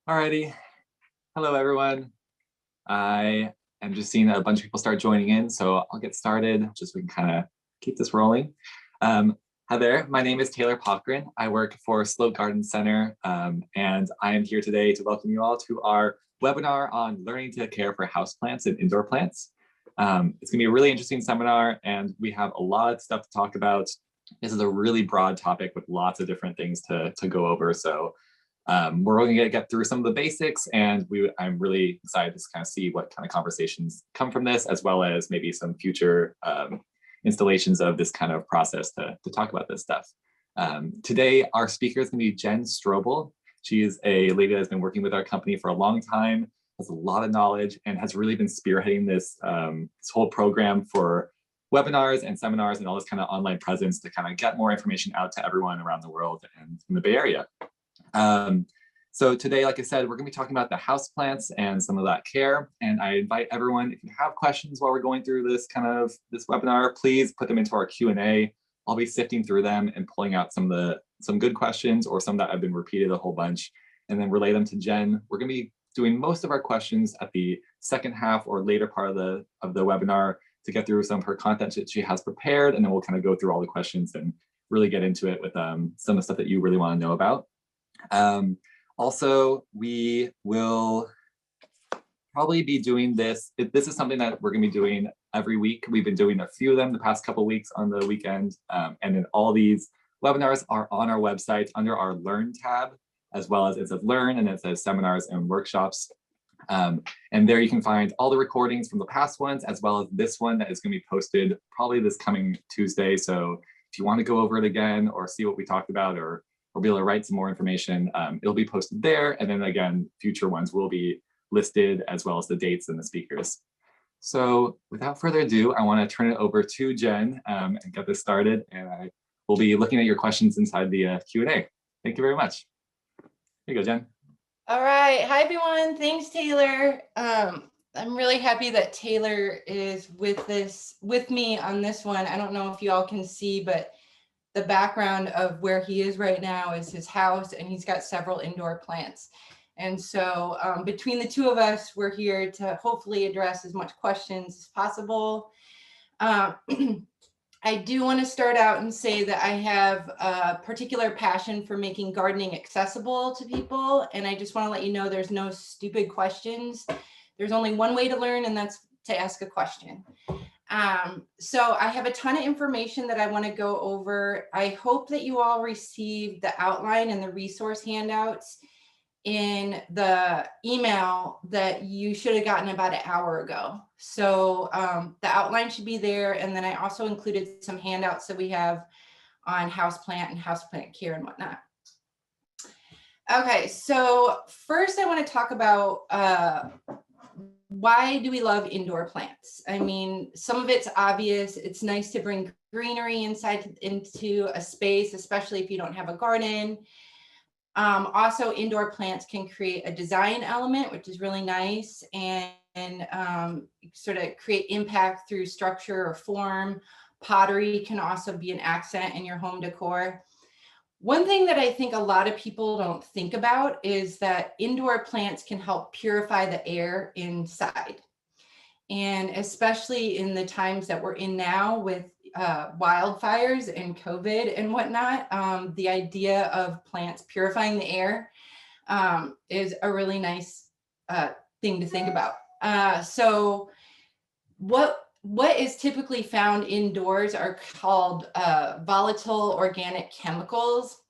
Alrighty. Hello, everyone. I am just seeing a bunch of people start joining in, so I'll get started just so we can kind of keep this rolling. Hi there. My name is Taylor Popgren. I work for Slope Garden Center, and I am here today to welcome you all to our webinar on learning to care for houseplants and indoor plants. It's going to be a really interesting seminar, and we have a lot of stuff to talk about. This is a really broad topic with lots of different things to go over. So we're only going to get through some of the basics, and I'm really excited to kind of see what kind of conversations come from this, as well as maybe some future installations of this kind of process to talk about this stuff. Today, our speaker is going to be Jen Strobel. She is a lady that has been working with our company for a long time, has a lot of knowledge, and has really been spearheading this, this whole program for webinars and seminars and all this kind of online presence to kind of get more information out to everyone around the world and in the Bay Area. So today, like I said, we're going to be talking about the houseplants and some of that care. And I invite everyone, if you have questions while we're going through this webinar, please put them into our Q&A. I'll be sifting through them and pulling out some good questions or some that have been repeated a whole bunch, and then relay them to Jen. We're going to be doing most of our questions at the second half or later part of the webinar to get through some of her content that she has prepared, and then we'll kind of go through all the questions and really get into it with some of the stuff that you really want to know about. Also, we will probably be doing this. This is something that we're going to be doing every week. We've been doing a few of them the past couple of weeks on the weekend. And then all these webinars are on our website under our Learn tab, as well as it says Learn and it says Seminars and Workshops. And there you can find all the recordings from the past ones, as well as this one that is going to be posted probably this coming Tuesday. So if you want to go over it again or see what we talked about or be able to write some more information, it'll be posted there. And then again, future ones will be listed, as well as the dates and the speakers. So without further ado, I want to turn it over to Jen and get this started. And I will be looking at your questions inside the Q&A. Thank you very much. Here you go, Jen. All right. Hi, everyone. Thanks, Taylor. I'm really happy that Taylor is with me on this one. I don't know if you all can see, but the background of where he is right now is his house, and he's got several indoor plants. And so between the two of us, we're here to hopefully address as much questions as possible. I do want to start out and say that I have a particular passion for making gardening accessible to people. And I just want to let you know there's no stupid questions. There's only one way to learn, and that's to ask a question. So I have a ton of information that I want to go over. I hope that you all received the outline and the resource handouts in the email that you should have gotten about an hour ago. So the outline should be there. And then I also included some handouts that we have on houseplant and houseplant care and whatnot. Okay, so first I want to talk about why do we love indoor plants? I mean, some of it's obvious. It's nice to bring greenery into a space, especially if you don't have a garden. Also, indoor plants can create a design element, which is really nice, and sort of create impact through structure or form. Pottery can also be an accent in your home decor. One thing that I think a lot of people don't think about is that indoor plants can help purify the air inside. And especially in the times that we're in now with wildfires and COVID and whatnot, the idea of plants purifying the air is a really nice thing to think about. So what is typically found indoors are called volatile organic chemicals.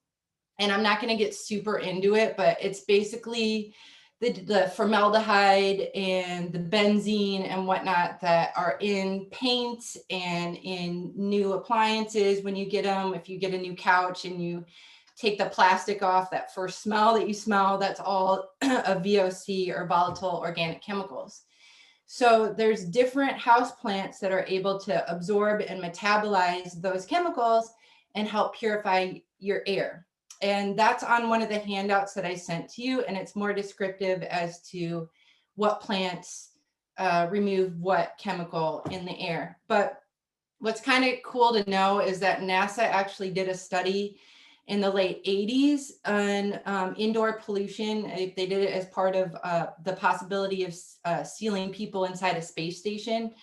And I'm not going to get super into it, but it's basically the formaldehyde and the benzene and whatnot that are in paint and in new appliances when you get them. If you get a new couch and you take the plastic off, that first smell that you smell, that's all a VOC or volatile organic chemicals. So there's different house plants that are able to absorb and metabolize those chemicals and help purify your air. And that's on one of the handouts that I sent to you. And it's more descriptive as to what plants remove what chemical in the air. But what's kind of cool to know is that NASA actually did a study in the late 80s on indoor pollution. They did it as part of the possibility of sealing people inside a space station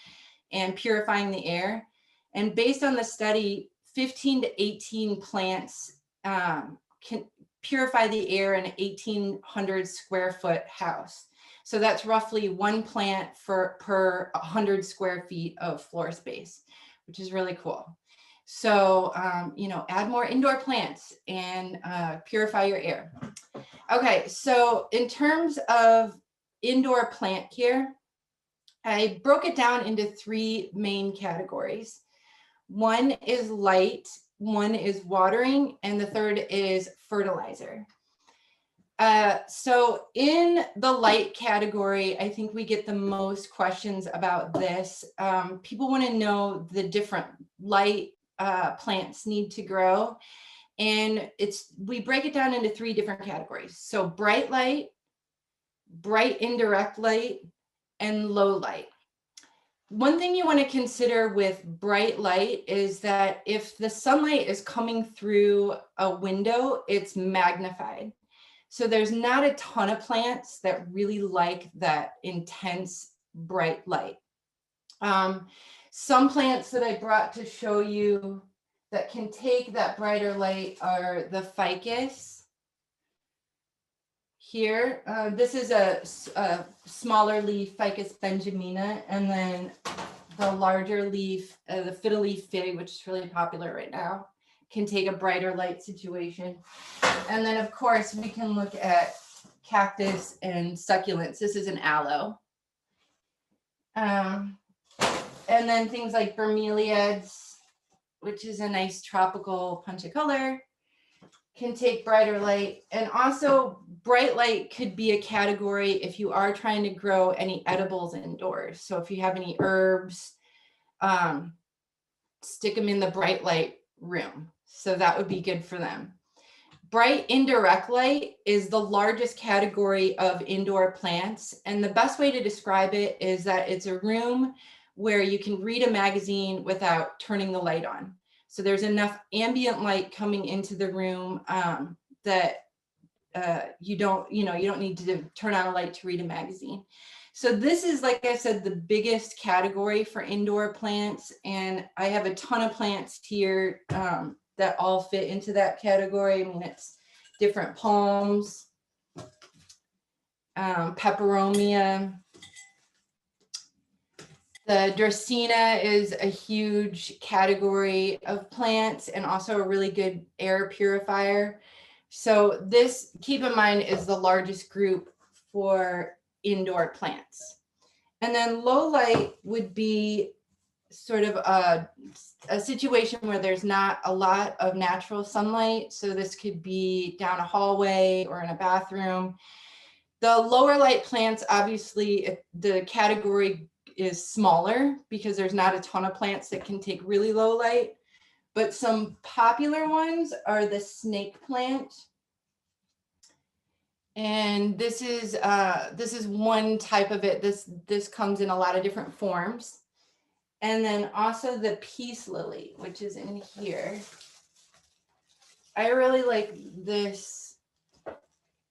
and purifying the air. And based on the study, 15 to 18 plants can purify the air in an 1,800 square foot house. So that's roughly one plant per 100 square feet of floor space, which is really cool. So, you know, add more indoor plants and purify your air. Okay, so in terms of indoor plant care, I broke it down into 3 main categories. One is light, one is watering, and the third is fertilizer. So in the light category, I think we get the most questions about this. People want to know the different light plants need to grow. And we break it down into 3 different categories. So bright light, bright indirect light, and low light. One thing you want to consider with bright light is that if the sunlight is coming through a window, it's magnified. So there's not a ton of plants that really like that intense bright light. Some plants that I brought to show you that can take that brighter light are the ficus. Here, this is a smaller leaf, Ficus benjamina, and then the larger leaf, the fiddle leaf fig, which is really popular right now, can take a brighter light situation. And then of course we can look at cactus and succulents. This is an aloe. And then things like bromeliads, which is a nice tropical punch of color, can take brighter light. And also bright light could be a category if you are trying to grow any edibles indoors. So if you have any herbs, stick them in the bright light room. So that would be good for them. Bright indirect light is the largest category of indoor plants. And the best way to describe it is that it's a room where you can read a magazine without turning the light on. So there's enough ambient light coming into the room that you don't need to turn on a light to read a magazine. So this is, like I said, the biggest category for indoor plants. And I have a ton of plants here that all fit into that category. I mean, it's different palms, peperomia. The Dracaena is a huge category of plants and also a really good air purifier. So this, keep in mind, is the largest group for indoor plants. And then low light would be sort of a situation where there's not a lot of natural sunlight. So this could be down a hallway or in a bathroom. The lower light plants, obviously, the category is smaller because there's not a ton of plants that can take really low light. But some popular ones are the snake plant. And this is one type of it. This comes in a lot of different forms. And then also the peace lily, which is in here. I really like this, if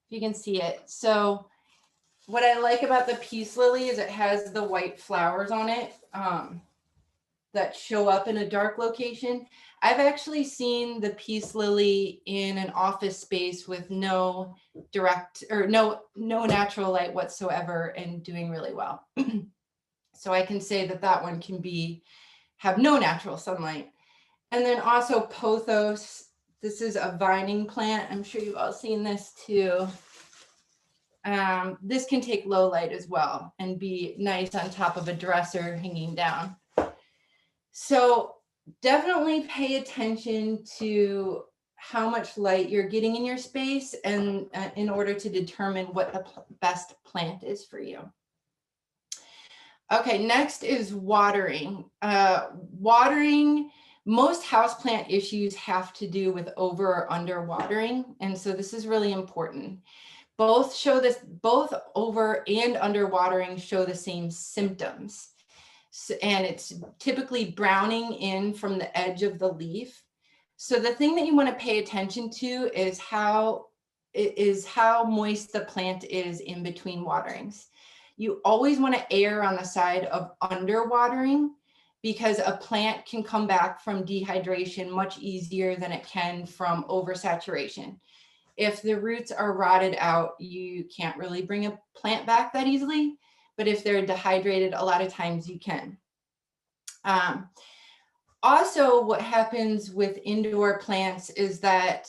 you can see it. So what I like about the peace lily is it has the white flowers on it that show up in a dark location. I've actually seen the peace lily in an office space with no natural light whatsoever and doing really well. So I can say that one can have no natural sunlight. And then also pothos. This is a vining plant. I'm sure you've all seen this too. This can take low light as well and be nice on top of a dresser hanging down. So definitely pay attention to how much light you're getting in your space and in order to determine what the best plant is for you. Okay, next is watering. Watering, most houseplant issues have to do with over or under watering. And so this is really important. Both over and under watering show the same symptoms. So, and it's typically browning in from the edge of the leaf. So the thing that you want to pay attention to is how moist the plant is in between waterings. You always want to err on the side of underwatering, because a plant can come back from dehydration much easier than it can from oversaturation. If the roots are rotted out, you can't really bring a plant back that easily. But if they're dehydrated, a lot of times you can. Also, what happens with indoor plants is that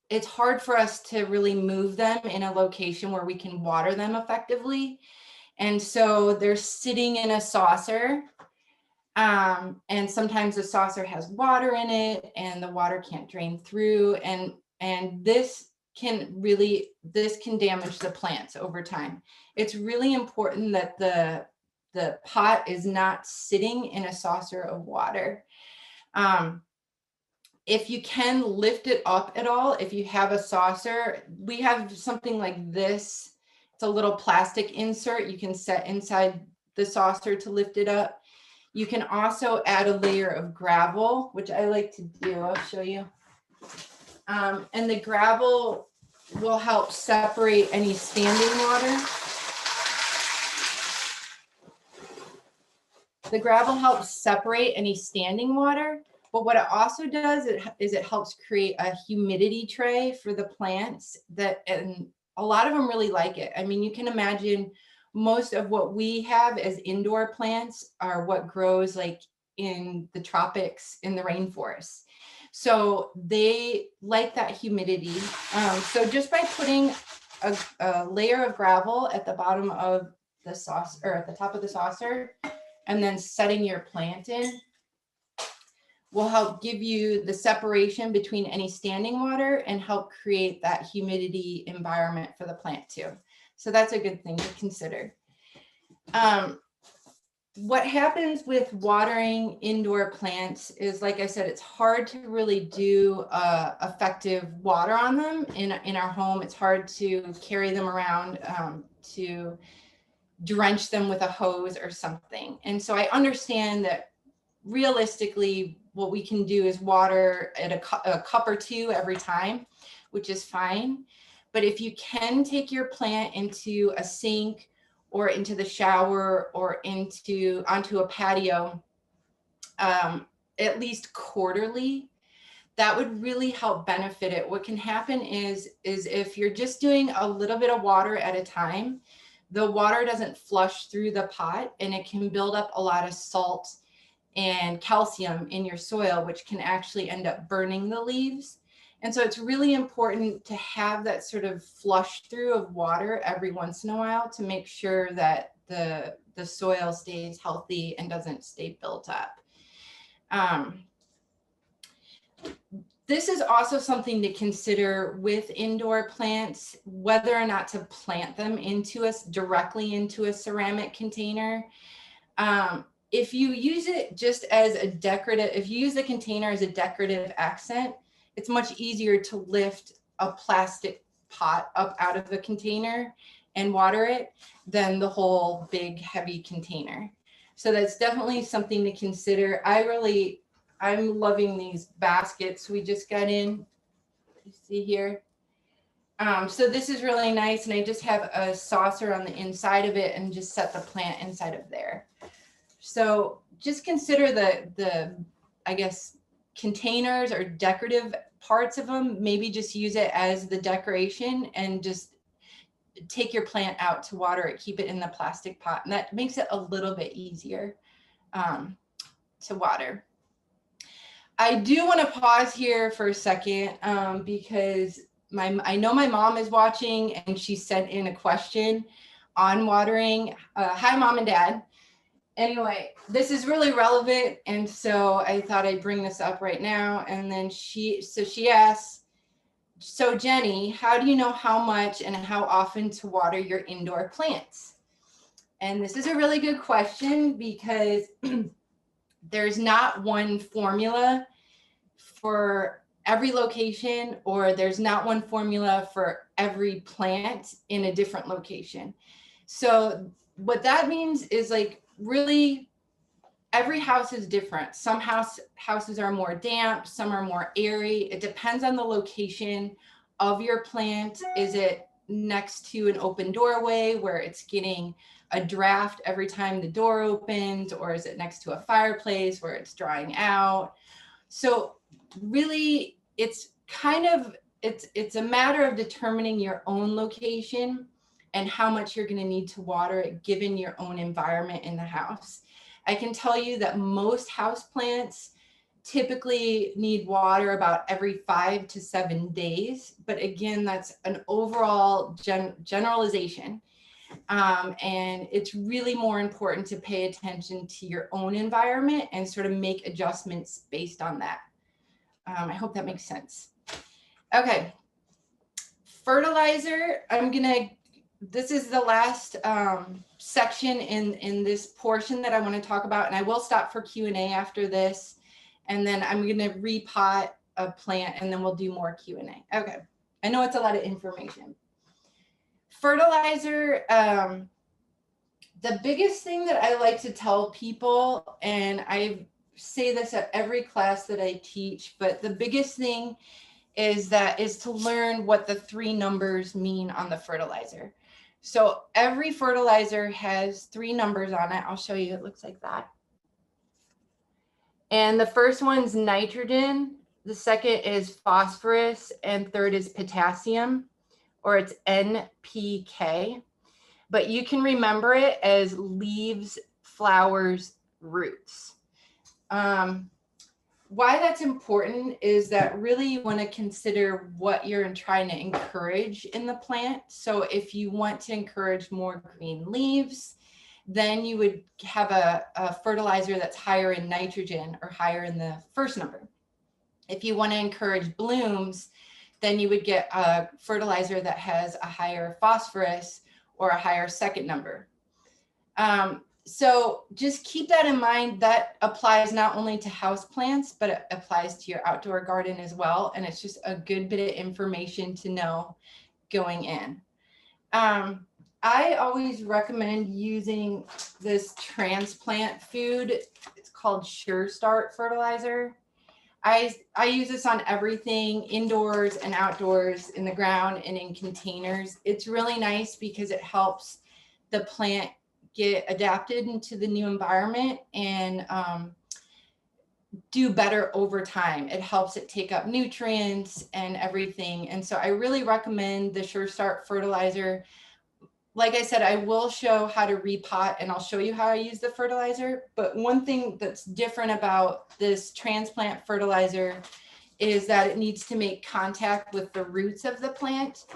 it's hard for us to really move them in a location where we can water them effectively. And so they're sitting in a saucer. And sometimes the saucer has water in it and the water can't drain through. And this can damage the plants over time. It's really important that the pot is not sitting in a saucer of water. If you can lift it up at all, if you have a saucer, we have something like this. It's a little plastic insert you can set inside the saucer to lift it up. You can also add a layer of gravel, which I like to do. I'll show you. And the gravel will help separate any standing water. The gravel helps separate any standing water, but what it also does is it helps create a humidity tray for the plants and a lot of them really like it. I mean, you can imagine most of what we have as indoor plants are what grows like in the tropics, in the rainforest. So they like that humidity. So just by putting a layer of gravel at the bottom of the saucer, or at the top of the saucer, and then setting your plant in, will help give you the separation between any standing water and help create that humidity environment for the plant too. So that's a good thing to consider. What happens with watering indoor plants is, like I said, it's hard to really do effective water on them in our home. It's hard to carry them around to drench them with a hose or something. And so I understand that realistically, what we can do is water at a cup or two every time, which is fine. But if you can take your plant into a sink or into the shower or onto a patio, at least quarterly, that would really help benefit it. What can happen is if you're just doing a little bit of water at a time, the water doesn't flush through the pot and it can build up a lot of salt and calcium in your soil, which can actually end up burning the leaves. And so it's really important to have that sort of flush through of water every once in a while to make sure that the soil stays healthy and doesn't stay built up. This is also something to consider with indoor plants, whether or not to plant them directly into a ceramic container. If you use it just as a decorative, if you use the container as a decorative accent, it's much easier to lift a plastic pot up out of the container and water it than the whole big heavy container. So that's definitely something to consider. I'm loving these baskets we just got in. You see here. So this is really nice, and I just have a saucer on the inside of it and just set the plant inside of there. So just consider the I guess, containers or decorative parts of them. Maybe just use it as the decoration and just take your plant out to water it, keep it in the plastic pot. And that makes it a little bit easier to water. I do want to pause here for a second because I know my mom is watching and she sent in a question on watering. Hi, Mom and Dad. Anyway, this is really relevant, and so I thought I'd bring this up right now. And then she asks, so Jenny, how do you know how much and how often to water your indoor plants? And this is a really good question because there's not one formula for every location, or there's not one formula for every plant in a different location. So what that means is, like, really every house is different. Some houses are more damp, some are more airy. It depends on the location of your plant. Is it next to an open doorway where it's getting a draft every time the door opens, or is it next to a fireplace where it's drying out? So really, it's it's a matter of determining your own location and how much you're going to need to water it given your own environment in the house. I can tell you that most houseplants typically need water about every 5 to 7 days. But again, that's an overall generalization. And it's really more important to pay attention to your own environment and sort of make adjustments based on that. I hope that makes sense. Okay. Fertilizer, this is the last section in this portion that I want to talk about, and I will stop for Q&A after this, and then I'm going to repot a plant, and then we'll do more Q&A. Okay, I know it's a lot of information. Fertilizer, the biggest thing that I like to tell people, and I say this at every class that I teach, but the biggest thing is to learn what the 3 numbers mean on the fertilizer. So every fertilizer has 3 numbers on it. I'll show you. It looks like that. And the first one's nitrogen, the second is phosphorus, and third is potassium, or it's NPK. But you can remember it as leaves, flowers, roots. Why that's important is that really you want to consider what you're trying to encourage in the plant. So if you want to encourage more green leaves, then you would have a fertilizer that's higher in nitrogen or higher in the first number. If you want to encourage blooms, then you would get a fertilizer that has a higher phosphorus or a higher second number. So just keep that in mind. That applies not only to houseplants, but it applies to your outdoor garden as well. And it's just a good bit of information to know going in. I always recommend using this transplant food. It's called Sure Start fertilizer. I use this on everything, indoors and outdoors, in the ground and in containers. It's really nice because it helps the plant get adapted into the new environment and do better over time. It helps it take up nutrients and everything. And so I really recommend the Sure Start fertilizer. Like I said, I will show how to repot, and I'll show you how I use the fertilizer. But one thing that's different about this transplant fertilizer is that it needs to make contact with the roots of the plant.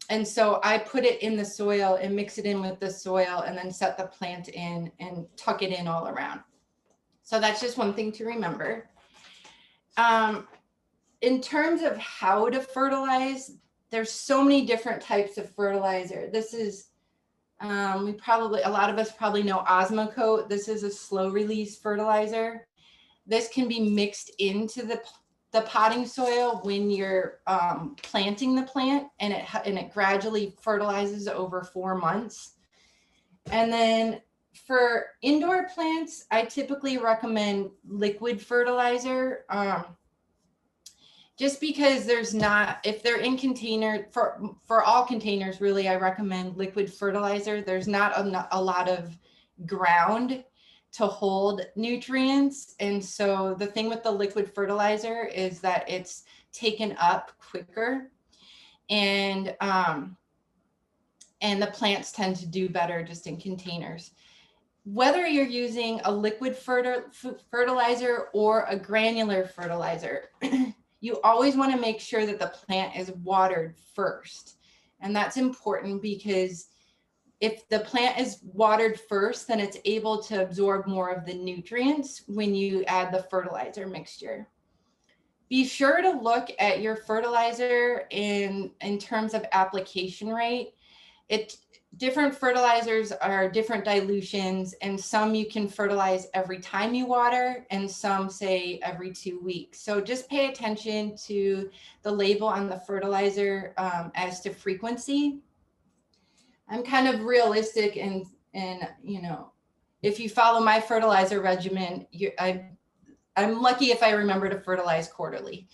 And so I put it in the soil and mix it in with the soil and then set the plant in and tuck it in all around. So that's just one thing to remember. In terms of how to fertilize, there's so many different types of fertilizer. This is, a lot of us probably know Osmocote. This is a slow release fertilizer. This can be mixed into the potting soil when you're planting the plant, and it gradually fertilizes over 4 months. And then for indoor plants, I typically recommend liquid fertilizer. Just because if they're in container, for all containers, really, I recommend liquid fertilizer. There's not a lot of ground to hold nutrients. And so the thing with the liquid fertilizer is that it's taken up quicker, and the plants tend to do better just in containers. Whether you're using a liquid fertilizer or a granular fertilizer, you always want to make sure that the plant is watered first. And that's important because if the plant is watered first, then it's able to absorb more of the nutrients when you add the fertilizer mixture. Be sure to look at your fertilizer in terms of application rate. Different fertilizers are different dilutions, and some you can fertilize every time you water, and some say every 2 weeks. So just pay attention to the label on the fertilizer as to frequency. I'm kind of realistic, and if you follow my fertilizer regimen, I'm lucky if I remember to fertilize quarterly.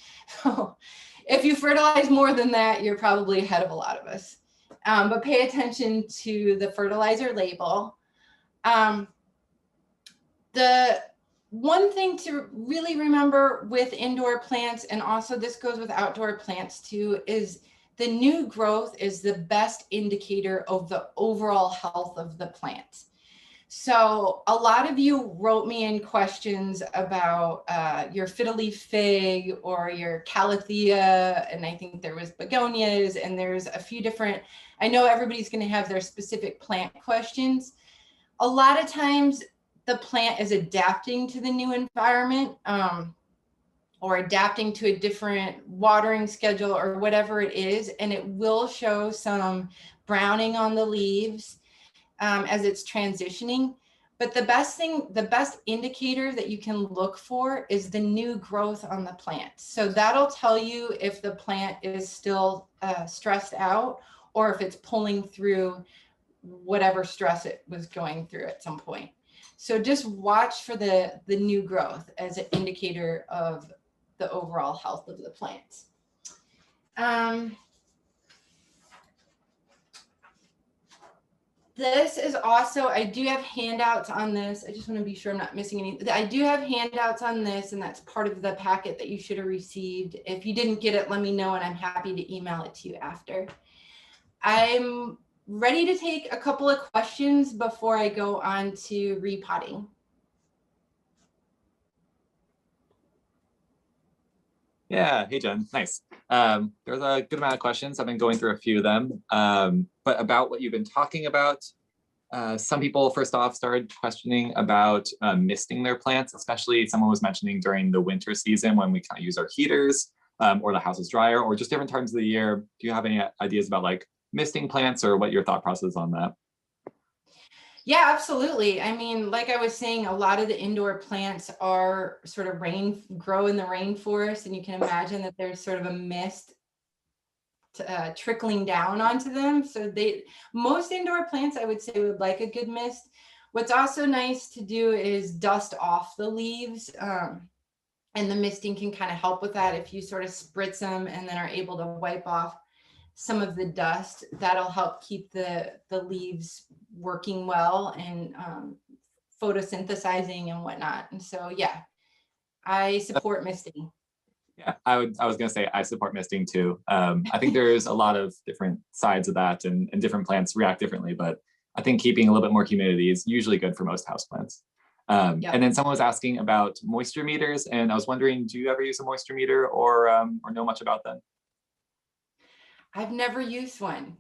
So if you fertilize more than that, you're probably ahead of a lot of us. But pay attention to the fertilizer label. The one thing to really remember with indoor plants, and also this goes with outdoor plants too, is the new growth is the best indicator of the overall health of the plant. So a lot of you wrote me in questions about your fiddle leaf fig or your calathea, and I think there was begonias, and there's a few different, I know everybody's going to have their specific plant questions. A lot of times the plant is adapting to the new environment, or adapting to a different watering schedule or whatever it is, and it will show some browning on the leaves as it's transitioning. But the best indicator that you can look for is the new growth on the plant. So that'll tell you if the plant is still stressed out, or if it's pulling through whatever stress it was going through at some point. So just watch for the new growth as an indicator of the overall health of the plant. This is also, I do have handouts on this. I just want to be sure I'm not missing any. I do have handouts on this, and that's part of the packet that you should have received. If you didn't get it, let me know, and I'm happy to email it to you after. I'm ready to take a couple of questions before I go on to repotting. Yeah, hey Jen, nice. There's a good amount of questions. I've been going through a few of them, but about what you've been talking about, some people first off started questioning about misting their plants, especially someone was mentioning during the winter season when we kind of use our heaters, or the house is drier, or just different times of the year. Do you have any ideas about like misting plants, or what your thought process is on that? Yeah, absolutely. I mean, like I was saying, a lot of the indoor plants are sort of grow in the rainforest, and you can imagine that there's sort of a mist trickling down onto them. So most indoor plants, I would say, would like a good mist. What's also nice to do is dust off the leaves, and the misting can kind of help with that. If you sort of spritz them and then are able to wipe off some of the dust, that'll help keep the leaves working well and photosynthesizing and whatnot. And so, yeah, I support misting. Yeah, I was gonna say I support misting too. I think there's a lot of different sides of that, and different plants react differently, but I think keeping a little bit more humidity is usually good for most houseplants. Yep. And then someone was asking about moisture meters, and I was wondering, do you ever use a moisture meter, or know much about them? I've never used one.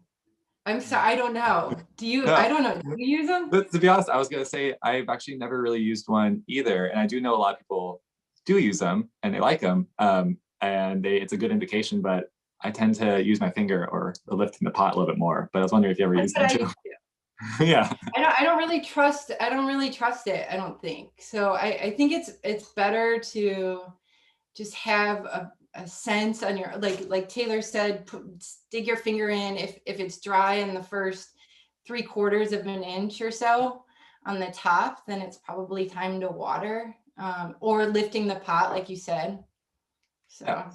I'm sorry, I don't know. Do you? Yeah. I don't know. Do you use them? But to be honest, I was gonna say I've actually never really used one either, and I do know a lot of people do use them and they like them, and it's a good indication. But I tend to use my finger or lift in the pot a little bit more. But I was wondering if you ever used them too. Yeah. I don't really trust it. I don't think so. I think it's better to just have a sense on your, like Taylor said, dig your finger in. If it's dry in the first 3/4 of an inch or so on the top, then it's probably time to water, or lifting the pot, like you said. So. Yeah.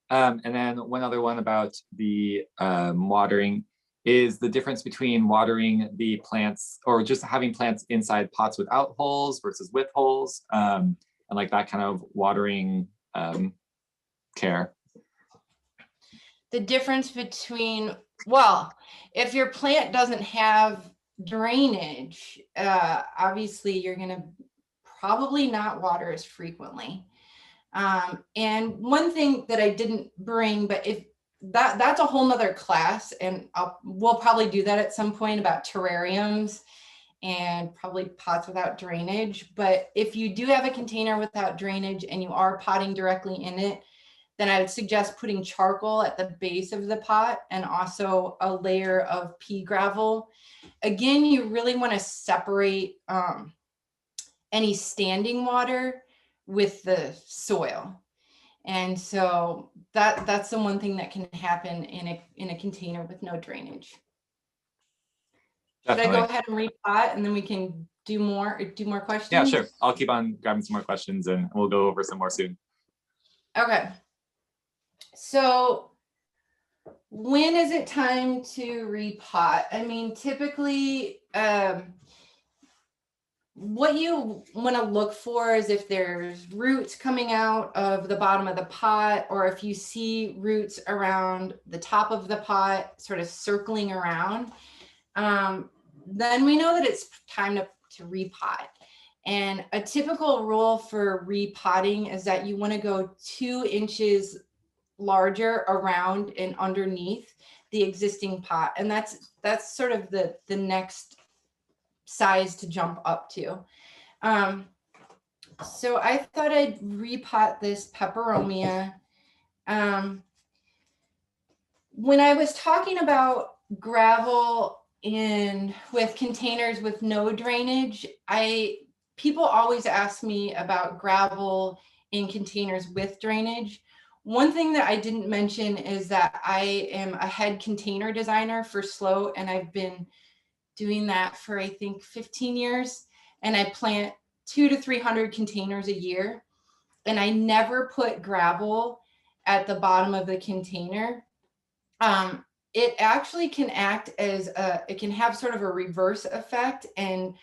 And then one other one about the watering is the difference between watering the plants, or just having plants inside pots without holes versus with holes, and like that kind of watering care. The difference between, well, if your plant doesn't have drainage, obviously you're going to probably not water as frequently. And one thing that I didn't bring, but if that's a whole nother class, and we'll probably do that at some point, about terrariums and probably pots without drainage. But if you do have a container without drainage and you are potting directly in it, then I would suggest putting charcoal at the base of the pot, and also a layer of pea gravel. Again, you really want to separate any standing water with the soil. And so that's the one thing that can happen in a container with no drainage. Should I go Definitely. ahead and repot and then we can do more Yeah, questions? sure. I'll keep on grabbing some more questions and we'll go over some more soon. Okay. So when is it time to repot? I mean, typically, what you want to look for is if there's roots coming out of the bottom of the pot, or if you see roots around the top of the pot, sort of circling around, then we know that it's time to repot. And a typical rule for repotting is that you want to go 2 inches larger around and underneath the existing pot. And that's sort of the next size to jump up to. So I thought I'd repot this peperomia. When I was talking about gravel in with containers with no drainage, people always ask me about gravel in containers with drainage. One thing that I didn't mention is that I am a head container designer for Sloat, and I've been doing that for I think 15 years, and I plant 200 to 300 containers a year, and I never put gravel at the bottom of the container. It actually can act as it can have sort of a reverse effect and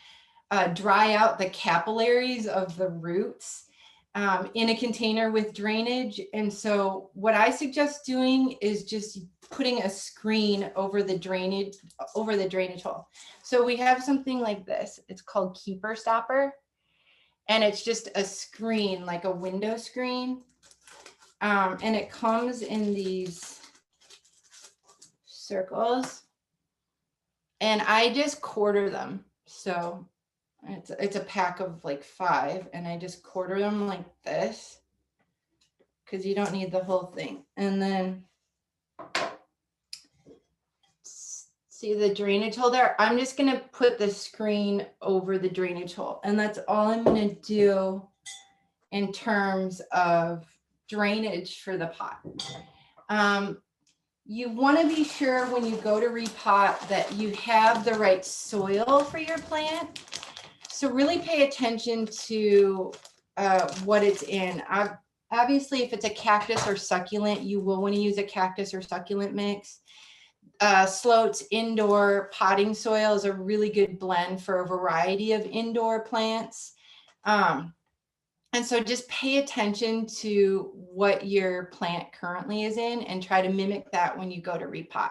dry out the capillaries of the roots in a container with drainage. And so what I suggest doing is just putting a screen over the drainage hole. So we have something like this. It's called Keeper Stopper. And it's just a screen, like a window screen. And it comes in these circles. And I just quarter them. So it's a pack of like 5, and I just quarter them like this because you don't need the whole thing. And then see the drainage hole there? I'm just going to put the screen over the drainage hole, and that's all I'm going to do in terms of drainage for the pot. You want to be sure when you go to repot that you have the right soil for your plant. So really pay attention to what it's in. Obviously, if it's a cactus or succulent, you will want to use a cactus or succulent mix. Sloat's indoor potting soil is a really good blend for a variety of indoor plants. And so just pay attention to what your plant currently is in and try to mimic that when you go to repot.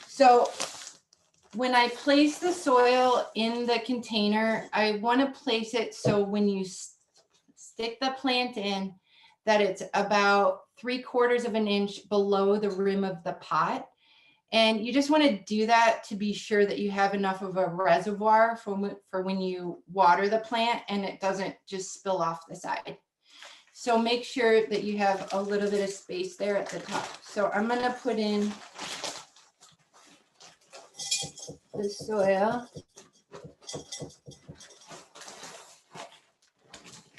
So when I place the soil in the container, I want to place it so when you stick the plant in, that it's about 3/4 of an inch below the rim of the pot. And you just want to do that to be sure that you have enough of a reservoir for when you water the plant and it doesn't just spill off the side. So make sure that you have a little bit of space there at the top. So I'm going to put in the soil.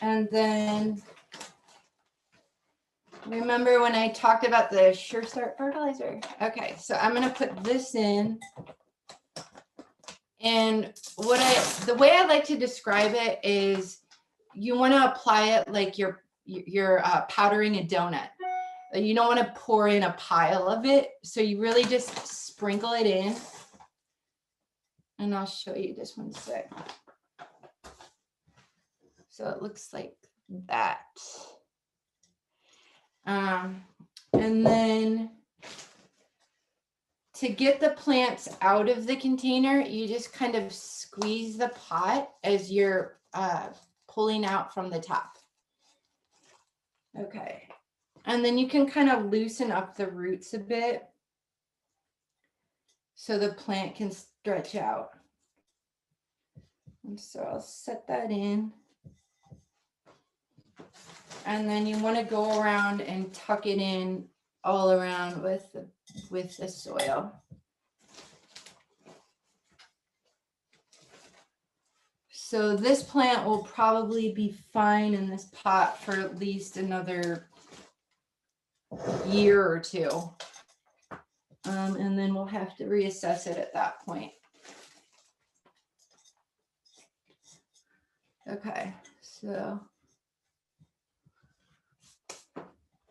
And then remember when I talked about the Sure Start fertilizer? Okay, so I'm going to put this in. And the way I like to describe it is you want to apply it like you're powdering a donut. You don't want to pour in a pile of it. So you really just sprinkle it in. And I'll show you just one sec. So it looks like that. And then to get the plants out of the container, you just kind of squeeze the pot as you're pulling out from the top. Okay. And then you can kind of loosen up the roots a bit so the plant can stretch out. And so I'll set that in. And then you want to go around and tuck it in all around with the soil. So this plant will probably be fine in this pot for at least another year or 2. And then we'll have to reassess it at that point. Okay, so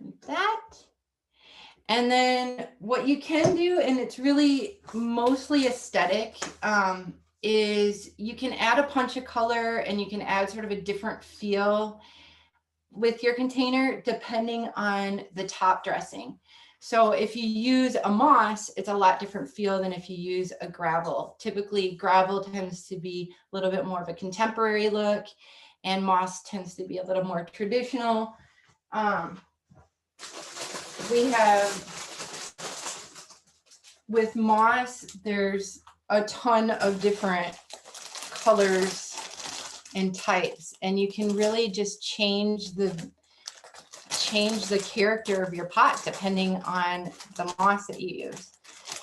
like that. And then what you can do, and it's really mostly aesthetic, is you can add a punch of color and you can add sort of a different feel with your container depending on the top dressing. So if you use a moss, it's a lot different feel than if you use a gravel. Typically gravel tends to be a little bit more of a contemporary look and moss tends to be a little more traditional. We have, with moss, there's a ton of different colors and types, and you can really just change the character of your pot depending on the moss that you use.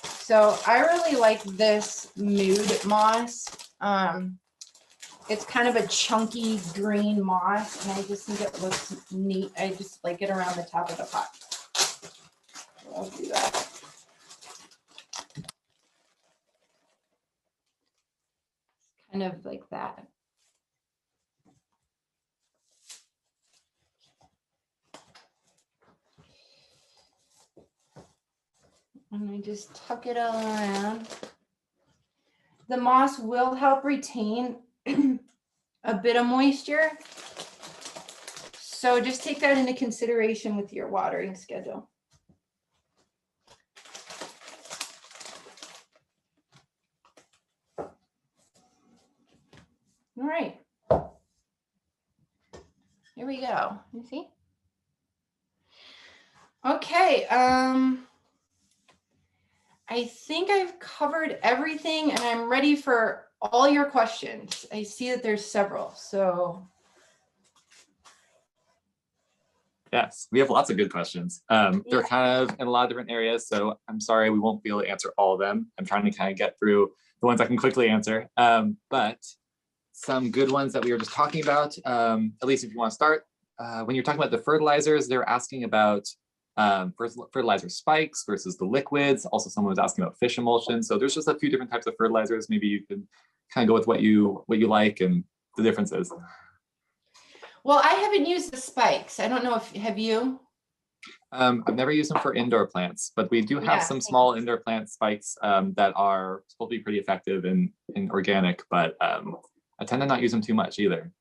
So I really like this mood moss. It's kind of a chunky green moss, and I just think it looks neat. I just like it around the top of the pot. So I'll do that. Kind of like that. And I just tuck it all around. The moss will help retain a bit of moisture. So just take that into consideration with your watering schedule. All right. Here we go. You see? Okay. I think I've covered everything and I'm ready for all your questions. I see that there's several, so. Yes, we have lots of good questions. They're kind of in a lot of different areas, so I'm sorry we won't be able to answer all of them. I'm trying to kind of get through the ones I can quickly answer. But some good ones that we were just talking about, at least if you want to start, when you're talking about the fertilizers, they're asking about fertilizer spikes versus the liquids. Also, someone was asking about fish emulsion. So there's just a few different types of fertilizers. Maybe you could kind of go with what you like and the differences. Well, I haven't used the spikes. I don't know if, have you? I've never used them for indoor plants, but we do have some small indoor plant spikes that are supposed to be pretty effective in organic, but I tend to not use them too much either.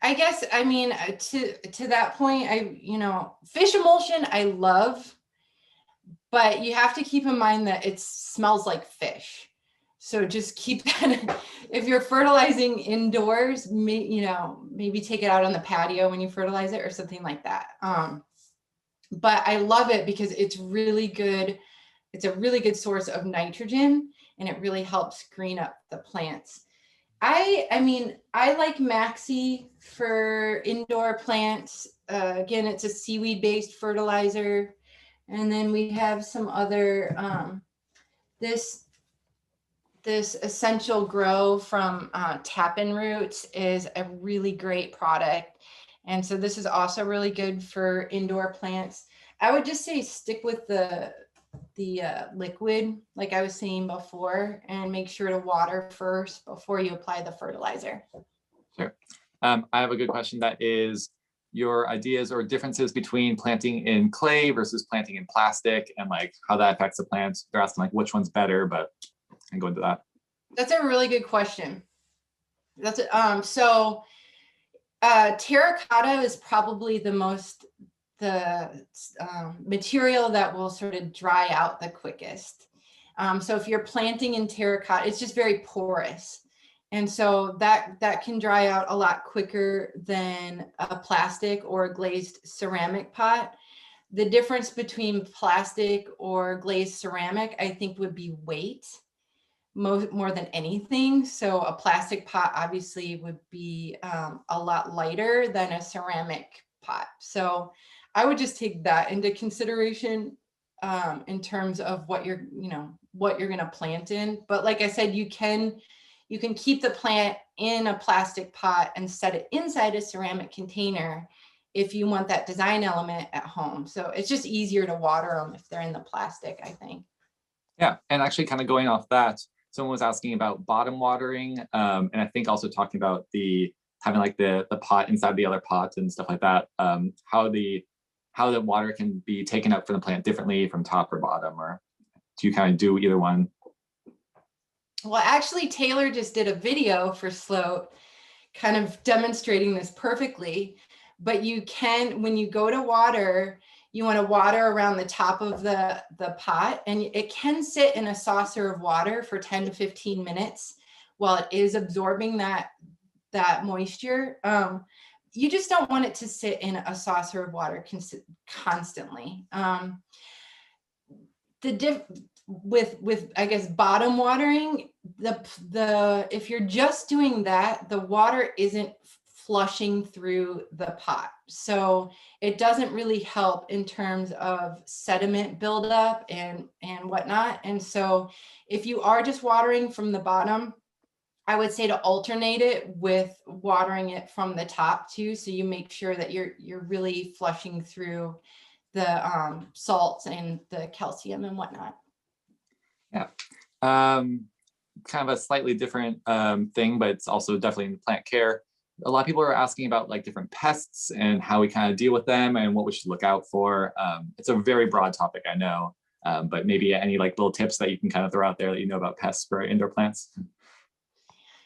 I guess, I mean, to that point, fish emulsion I love, but you have to keep in mind that it smells like fish. So just keep that, if you're fertilizing indoors, maybe take it out on the patio when you fertilize it or something like that. But I love it because it's really good. It's a really good source of nitrogen and it really helps green up the plants. I mean, I like Maxi for indoor plants. Again, it's a seaweed-based fertilizer. And then we have some other, this Essential Grow from Tappan Roots is a really great product. And so this is also really good for indoor plants. I would just say stick with the liquid, like I was saying before, and make sure to water first before you apply the fertilizer. Sure. I have a good question that is your ideas or differences between planting in clay versus planting in plastic and like how that affects the plants. They're asking like which one's better, but I can go into that. That's a really good question. That's terracotta is probably the material that will sort of dry out the quickest. So if you're planting in terracotta, it's just very porous. And so that can dry out a lot quicker than a plastic or a glazed ceramic pot. The difference between plastic or glazed ceramic, I think, would be weight more than anything. So a plastic pot obviously would be a lot lighter than a ceramic pot. So I would just take that into consideration in terms of what you're going to plant in. But like I said, you can keep the plant in a plastic pot and set it inside a ceramic container if you want that design element at home. So it's just easier to water them if they're in the plastic, I think. Yeah, and actually kind of going off that, someone was asking about bottom watering, and I think also talking about having like the pot inside the other pot and stuff like that. How the water can be taken up from the plant differently from top or bottom, or do you kind of do either one? Well, actually, Taylor just did a video for Sloat kind of demonstrating this perfectly. But you can, when you go to water, you want to water around the top of the pot, and it can sit in a saucer of water for 10 to 15 minutes while it is absorbing that moisture. You just don't want it to sit in a saucer of water constantly. With I guess bottom watering, if you're just doing that, the water isn't flushing through the pot, so it doesn't really help in terms of sediment buildup and whatnot. And so if you are just watering from the bottom, I would say to alternate it with watering it from the top too, so you make sure that you're really flushing through the salts and the calcium and whatnot. Yeah. Kind of a slightly different thing, but it's also definitely in plant care. A lot of people are asking about like different pests and how we kind of deal with them and what we should look out for. It's a very broad topic, I know, but maybe any like little tips that you can kind of throw out there that you know about pests for indoor plants.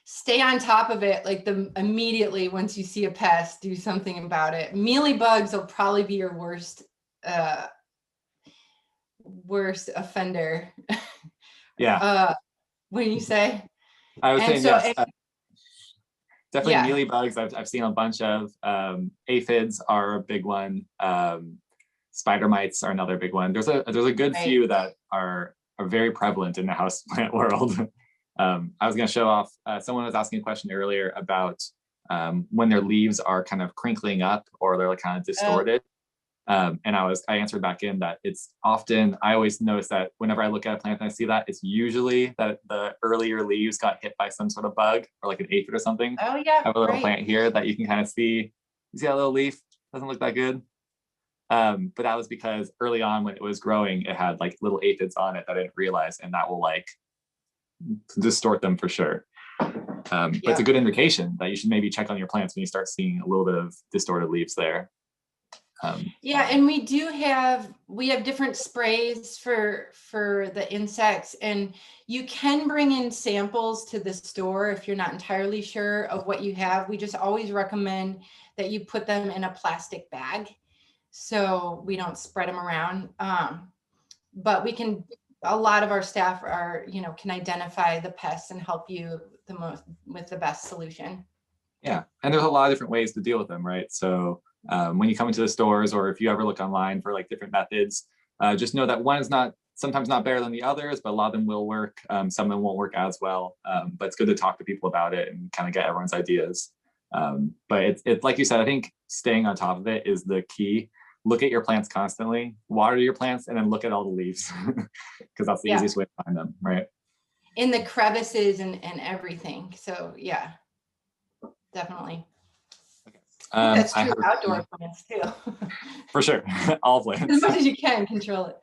Stay on top of it. Like immediately once you see a pest, do something about it. Mealy bugs will probably be your worst offender. Yeah. When you say, I was saying, so yes. Definitely yeah. mealy bugs. I've seen a bunch of. Aphids are a big one. Spider mites are another big one. There's a good few that are very prevalent in the houseplant world. I was going to show off. Someone was asking a question earlier about when their leaves are kind of crinkling up or they're like kind of distorted. And I answered back in that it's often, I always notice that whenever I look at a plant and I see that, it's usually that the earlier leaves got hit by some sort of bug or like an aphid or something. Oh yeah. I have a little plant here that you can kind of see. You see that little leaf? Doesn't look that good. But that was because early on when it was growing, it had like little aphids on it that I didn't realize, and that will like distort them for sure. But it's a good indication that you should maybe check on your plants when you start seeing a little bit of distorted leaves there. Yeah, and we have different sprays for the insects, and you can bring in samples to the store if you're not entirely sure of what you have. We just always recommend that you put them in a plastic bag so we don't spread them around. But a lot of our staff can identify the pests and help you with the best solution. Yeah, and there's a lot of different ways to deal with them, right? So when you come into the stores, or if you ever look online for like different methods, just know that one is sometimes not better than the others, but a lot of them will work. Some of them won't work as well, but it's good to talk to people about it and kind of get everyone's ideas. But it's like you said, I think staying on top of it is the key. Look at your plants constantly, water your plants, and then look at all the leaves because that's the easiest way to find them, right? In the crevices and everything. So yeah, definitely. That's true outdoor plants too. For sure, all plants. As much as you can control it.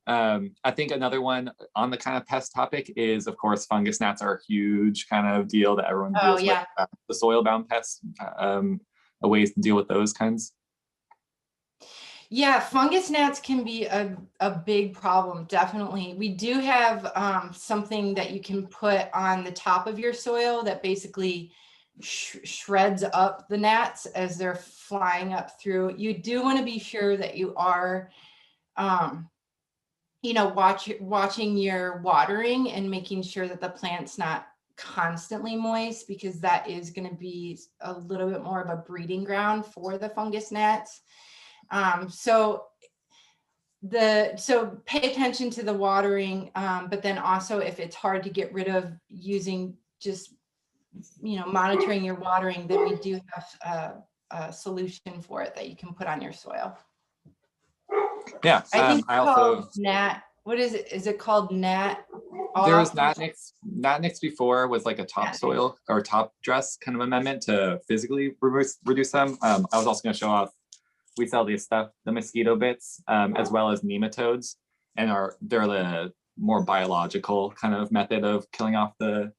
I think another one on the kind of pest topic is, of course, fungus gnats are a huge kind of deal that everyone deals with. The soil-bound pests, ways to deal with those kinds. Yeah, fungus gnats can be a big problem, definitely. We do have something that you can put on the top of your soil that basically shreds up the gnats as they're flying up through. You do want to be sure that you are watching your watering and making sure that the plant's not constantly moist, because that is going to be a little bit more of a breeding ground for the fungus gnats. So pay attention to the watering, but then also if it's hard to get rid of using just monitoring your watering, then we do have a solution for it that you can put on your soil. Yeah, I think it's called Gnat. What is it? Is it called Gnat? There was Gnat before was like a topsoil or top dress kind of amendment to physically reduce them. I was also going to show off. We sell these stuff, the mosquito bits, as well as nematodes, and they're more biological kind of method of killing off the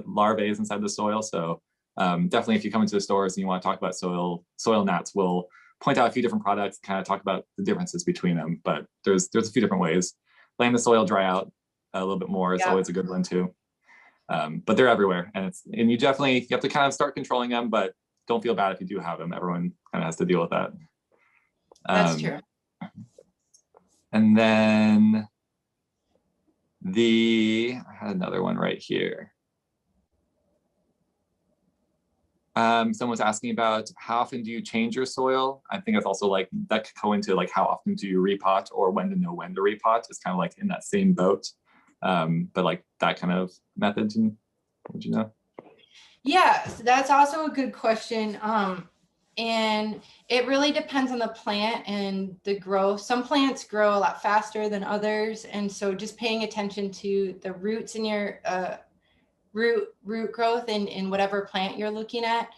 larvae inside the soil. So definitely if you come into the stores and you want to talk about soil gnats, we'll point out a few different products, kind of talk about the differences between them. But there's a few different ways. Letting the soil dry out a little bit more is always a good one too. But they're everywhere, and you have to kind of start controlling them, but don't feel bad if you do have them. Everyone kind of has to deal with that. That's true. And then I had another one right here. Someone's asking about how often do you change your soil? I think it's also like that could go into like how often do you repot, or when to know when to repot. It's kind of like in that same boat. But like that kind of method, would you know? Yeah, so that's also a good question. And it really depends on the plant and the growth. Some plants grow a lot faster than others. And so just paying attention to the roots in your root growth in whatever plant you're looking at.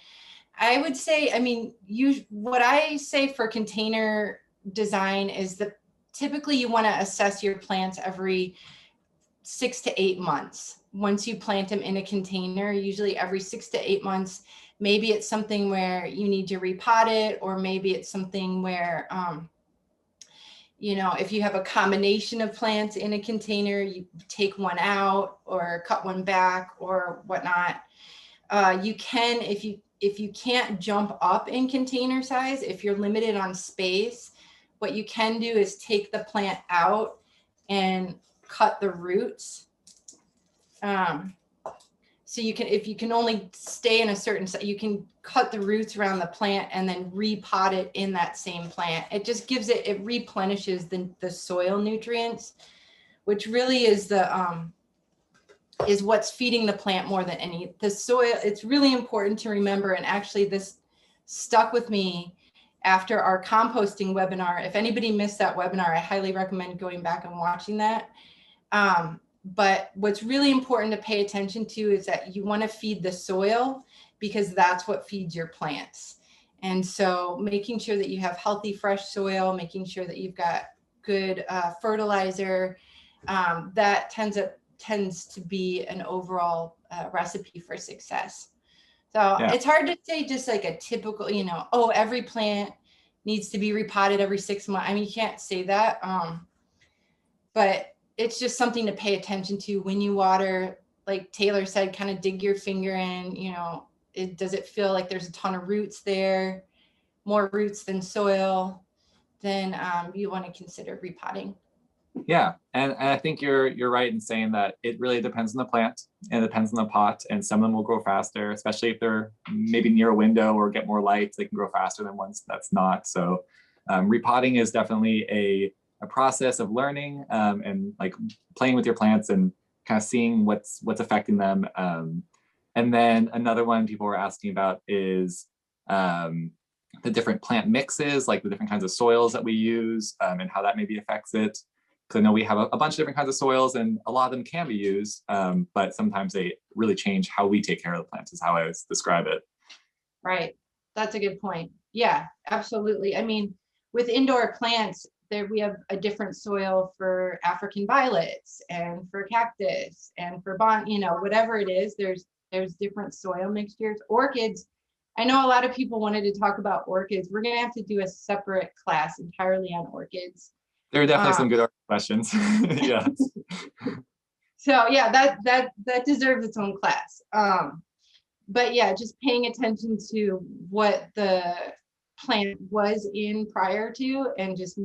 I would say, I mean, what I say for container design is that typically you want to assess your plants every 6 to 8 months. Once you plant them in a container, usually every 6 to 8 months. Maybe it's something where you need to repot it, or maybe it's something where, if you have a combination of plants in a container, you take one out or cut one back or whatnot. You can, if you can't jump up in container size, if you're limited on space, what you can do is take the plant out and cut the roots. So you can, if you can only stay in a certain, you can cut the roots around the plant and then repot it in that same plant. It just gives it replenishes the soil nutrients, which really is is what's feeding the plant more than the soil. It's really important to remember. And actually this stuck with me after our composting webinar. If anybody missed that webinar, I highly recommend going back and watching that. But what's really important to pay attention to is that you want to feed the soil, because that's what feeds your plants. And so making sure that you have healthy, fresh soil, making sure that you've got good fertilizer, that tends to be an overall recipe for success. So It's hard to say just like a typical, every plant needs to be repotted every 6 months. I mean, you can't say that, but it's just something to pay attention to when you water. Like Taylor said, kind of dig your finger in, does it feel like there's a ton of roots there, more roots than soil? Then you want to consider repotting. Yeah, and I think you're right in saying that it really depends on the plant and it depends on the pot, and some of them will grow faster, especially if they're maybe near a window or get more light. They can grow faster than ones that's not. So repotting is definitely a process of learning and like playing with your plants and kind of seeing what's affecting them. And then another one people were asking about is the different plant mixes, like the different kinds of soils that we use and how that maybe affects it. Because I know we have a bunch of different kinds of soils and a lot of them can be used, but sometimes they really change how we take care of the plants, is how I would describe it. Right. That's a good point. Yeah, absolutely. I mean, with indoor plants, we have a different soil for African violets and for cactus and for whatever it is, there's different soil mixtures. Orchids, I know a lot of people wanted to talk about orchids. We're going to have to do a separate class entirely on orchids. There are definitely some good questions. Yeah. So yeah, that deserves its own class. But yeah, just paying attention to what the plant was in prior to, and just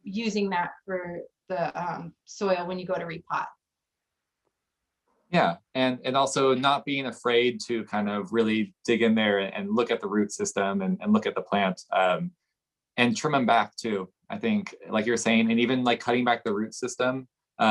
using that for the soil when you go to repot. Yeah, and also not being afraid to kind of really dig in there and look at the root system and look at the plant and trim them back too. I think, like you're saying, and even like cutting back the root system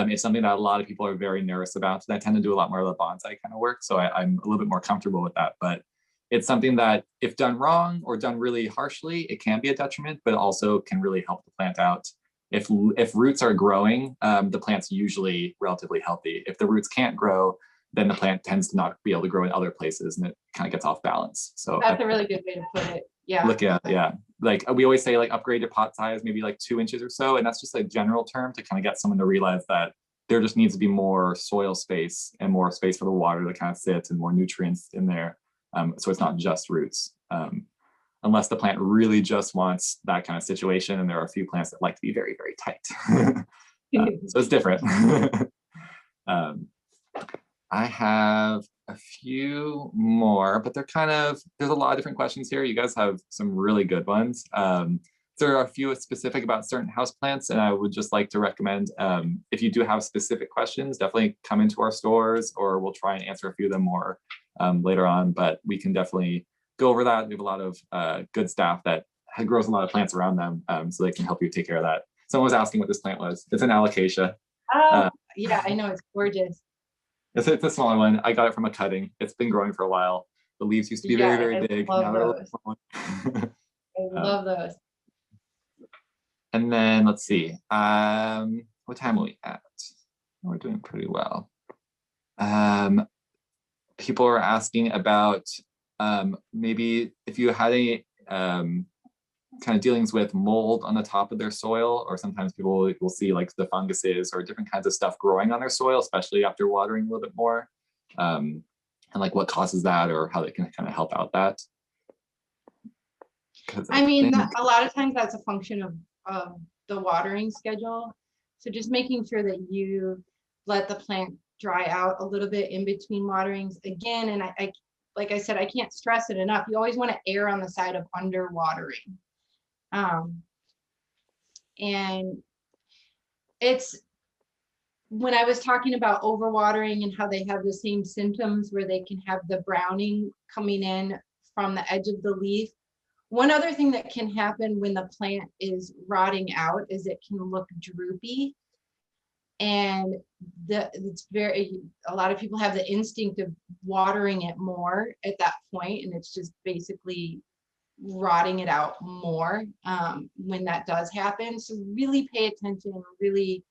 is something that a lot of people are very nervous about. And I tend to do a lot more of the bonsai kind of work, so I'm a little bit more comfortable with that. But it's something that, if done wrong or done really harshly, it can be a detriment, but also can really help the plant out. If roots are growing, the plant's usually relatively healthy. If the roots can't grow, then the plant tends to not be able to grow in other places, and it kind of gets off balance. So that's a really good way to put it. Yeah. Look at, yeah. Like we always say, like upgrade your pot size, maybe like 2 inches or so. And that's just a general term to kind of get someone to realize that there just needs to be more soil space and more space for the water to kind of sit and more nutrients in there. So it's not just roots. Unless the plant really just wants that kind of situation. And there are a few plants that like to be very, very tight. So it's different. I have a few more, but they're kind of, there's a lot of different questions here. You guys have some really good ones. There are a few specific about certain houseplants, and I would just like to recommend, if you do have specific questions, definitely come into our stores, or we'll try and answer a few of them more later on, but we can definitely go over that. We have a lot of good staff that grows a lot of plants around them, so they can help you take care of that. Someone was asking what this plant was. It's an alocasia. Oh, yeah, I know, it's gorgeous. It's a smaller one. I got it from a cutting. It's been growing for a while. The leaves used to be very, very big. Now they're a little small. I love those. And then let's see. What time are we at? We're doing pretty well. People are asking about maybe if you had any kind of dealings with mold on the top of their soil, or sometimes people will see like the funguses or different kinds of stuff growing on their soil, especially after watering a little bit more, and like what causes that, or how they can kind of help out that. I mean, a lot of times that's a function of the watering schedule. So just making sure that you let the plant dry out a little bit in between waterings again. And I like I said, I can't stress it enough. You always want to err on the side of under watering. And it's, when I was talking about overwatering and how they have the same symptoms where they can have the browning coming in from the edge of the leaf. One other thing that can happen when the plant is rotting out is it can look droopy. And it's a lot of people have the instinct of watering it more at that point, and it's just basically rotting it out more when that does happen. So really pay attention, really,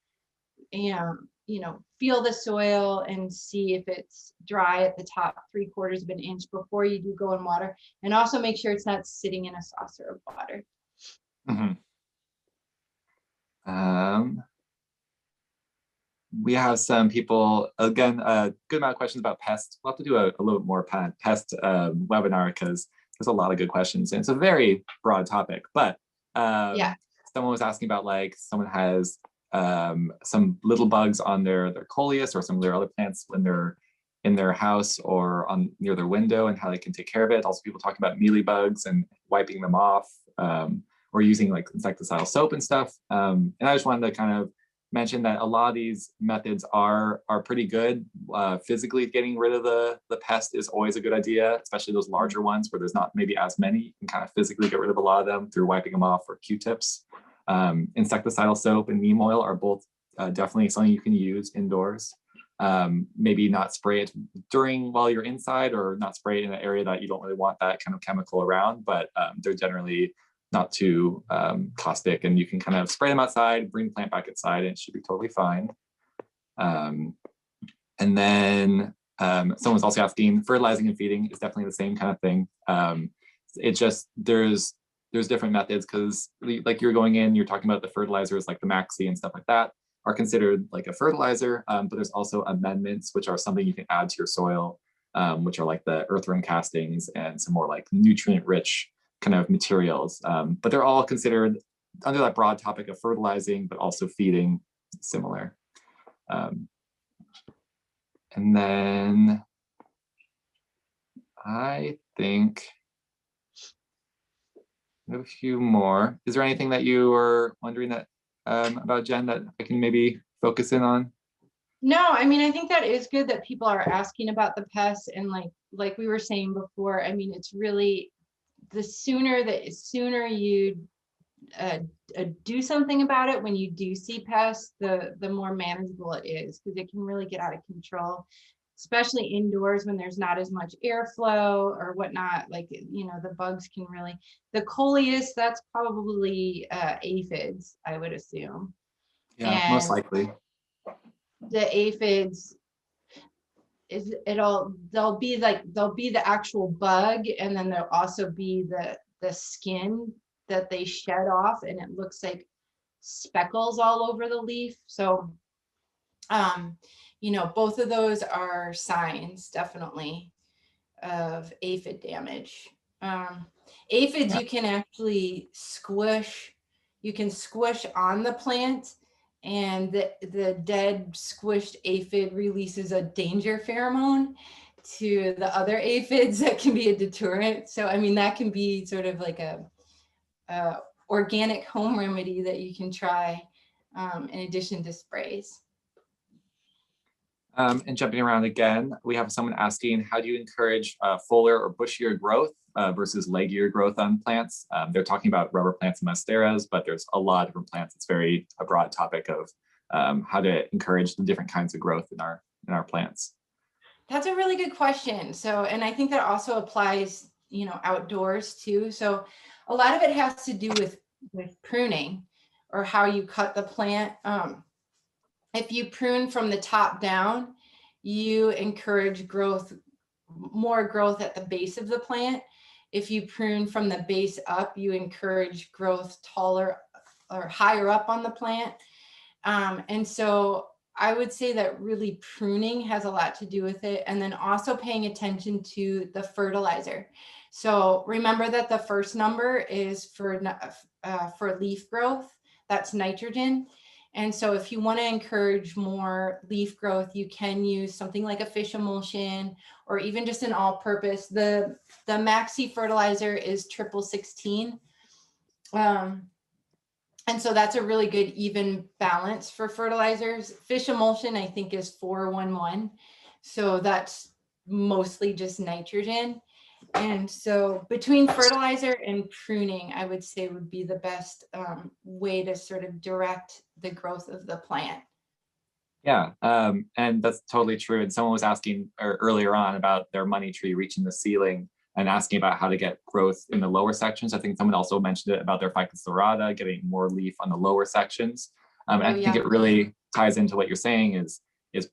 feel the soil and see if it's dry at the top 3/4 of an inch before you do go and water. And also make sure it's not sitting in a saucer of water. We have some people, again, a good amount of questions about pests. We'll have to do a little bit more pest webinar, because there's a lot of good questions, and it's a very broad topic. But yeah, someone was asking about, like, someone has some little bugs on their coleus or some of their other plants when they're in their house or near their window, and how they can take care of it. Also, people talking about mealy bugs and wiping them off, or using like insecticidal soap and stuff. And I just wanted to kind of mention that a lot of these methods are pretty good. Physically getting rid of the pest is always a good idea, especially those larger ones where there's not maybe as many. You can kind of physically get rid of a lot of them through wiping them off, or Q-tips. Insecticidal soap and neem oil are both definitely something you can use indoors. Maybe not spray it while you're inside, or not spray it in an area that you don't really want that kind of chemical around, but they're generally not too caustic, and you can kind of spray them outside, bring the plant back inside, and it should be totally fine. And then someone was also asking, fertilizing and feeding is definitely the same kind of thing. It just, there's different methods, because like you're going in, you're talking about the fertilizers like the Maxi and stuff like that are considered like a fertilizer, but there's also amendments, which are something you can add to your soil, which are like the earthworm castings and some more like nutrient rich kind of materials, but they're all considered under that broad topic of fertilizing, but also feeding, similar. And then I think we have a few more. Is there anything that you were wondering that about, Jen, that I can maybe focus in on? No, I mean, I think that is good that people are asking about the pests, and like we were saying before, I mean, it's really, the sooner you do something about it when you do see pests, the more manageable it is, because it can really get out of control, especially indoors when there's not as much airflow or whatnot. Like, the bugs can really, the coleus, that's probably aphids, I would assume. Yeah, and most likely. The aphids they'll be the actual bug, and then there'll also be the skin that they shed off, and it looks like speckles all over the leaf. So You know, both of those are signs definitely of aphid damage. Aphids Yeah. you can actually squish, you can squish on the plant, and the dead squished aphid releases a danger pheromone to the other aphids that can be a deterrent. So, I mean, that can be sort of like a organic home remedy that you can try in addition to sprays. And jumping around again, we have someone asking, how do you encourage fuller or bushier growth versus leggier growth on plants? They're talking about rubber plants and monsteras, but there's a lot of different plants. It's very a broad topic of how to encourage the different kinds of growth in our plants. That's a really good question. So, and I think that also applies, you know, outdoors too. So a lot of it has to do with pruning or how you cut the plant. If you prune from the top down, you encourage growth, more growth at the base of the plant. If you prune from the base up, you encourage growth taller or higher up on the plant. And so I would say that really pruning has a lot to do with it. And then also paying attention to the fertilizer. So remember that the first number is for leaf growth, that's nitrogen. And so if you want to encourage more leaf growth, you can use something like a fish emulsion or even just an all-purpose. The maxi fertilizer is 1616. And so that's a really good even balance for fertilizers. Fish emulsion, I think, is 411. So that's mostly just nitrogen. And so between fertilizer and pruning, I would say would be the best way to sort of direct the growth of the plant. Yeah, and that's totally true. And someone was asking earlier on about their money tree reaching the ceiling and asking about how to get growth in the lower sections. I think someone also mentioned it about their Ficus dorata, getting more leaf on the lower sections. And I think it really ties into what you're saying is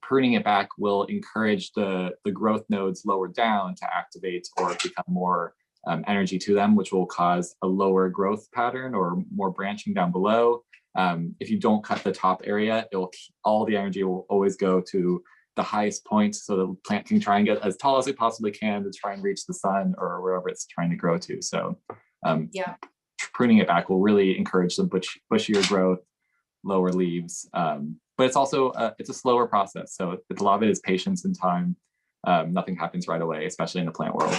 pruning it back will encourage the growth nodes lower down to activate or become more energy to them, which will cause a lower growth pattern or more branching down below. If you don't cut the top area, all the energy will always go to the highest point, so the plant can try and get as tall as it possibly can to try and reach the sun or wherever it's trying to grow to. So pruning it back will really encourage the bushier growth, lower leaves. But it's also it's a slower process. So a lot of it is patience and time. Nothing happens right away, especially in the plant world.